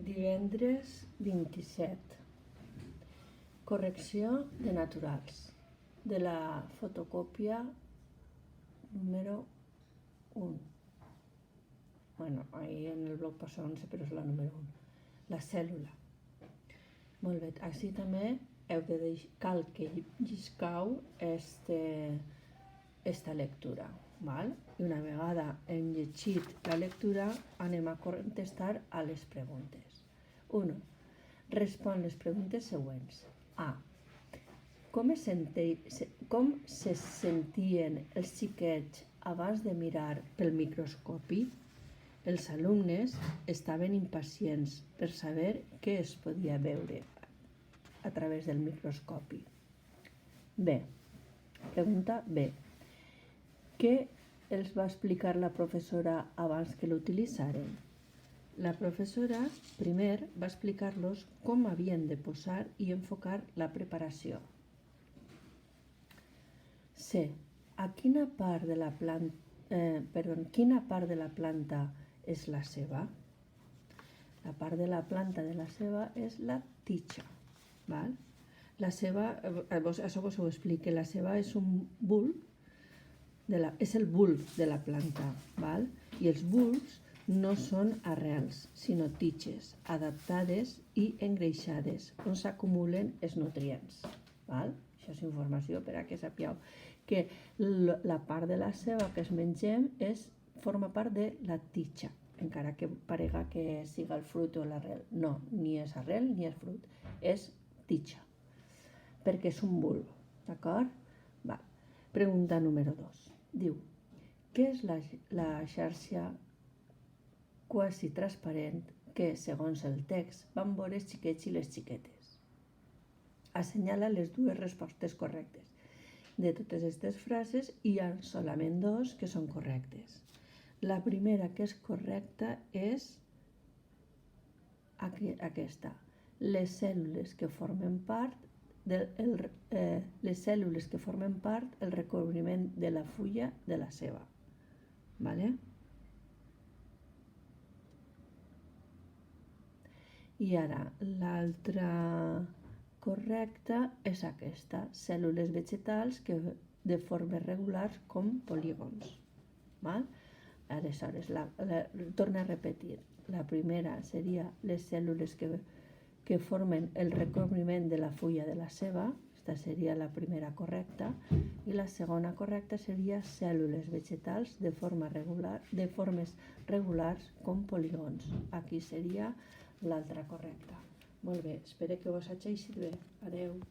Divendres 27. Correcció de naturals. De la fotocòpia número 1. Bueno, ahí en el bloc passa 11, però és la número 1. La cèl·lula. Molt bé, així també cal que lliscau esta lectura. Val? I una vegada hem llegit la lectura, anem a contestar a les preguntes. 1. Respon les preguntes següents. A. Com se sentien els xiquets abans de mirar pel microscopi? Els alumnes estaven impacients per saber què es podia veure a través del microscopi. B. Pregunta B. Què els va explicar la professora abans que l'utilitzaren? La professora primer va explicar-los com havien de posar i enfocar la preparació. C. Quina part de la planta és la ceba? La part de la planta de la ceba és la tija. Val? La ceba, això vos ho explico, la ceba és un bulb, és el bulb de la planta, val? I els bulbs no són arrels, sinó tiges, adaptades i engreixades, on s'acumulen els nutrients. Val? Això és informació per a que sapigueu que la part de la ceba que es mengem forma part de la tija, encara que parega que siga el fruit o l'arrel. No, ni és arrel ni és fruit, és tija, perquè és un bulb, d'acord? Pregunta número 2. Diu, què és la xarxa quasi transparent que, segons el text, van veure els xiquets i les xiquetes? Assenyala les dues respostes correctes. De totes aquestes frases hi ha solament dos que són correctes. La primera que és correcta és aquesta. Les cèl·lules que formen part el recobriment de la fulla de la ceba. Vale? I ara, l'altra correcta és aquesta. Cèl·lules vegetals de formes regulars com polígons. Val? Aleshores, torna a repetir. La primera seria les cèl·lules que formen el recobriment de la fulla de la ceba. Aquesta seria la primera correcta. I la segona correcta seria cèl·lules vegetals de formes regulars com polígons. Aquí seria l'altra correcta. Molt bé, espero que us hagi eixit bé. Adeu.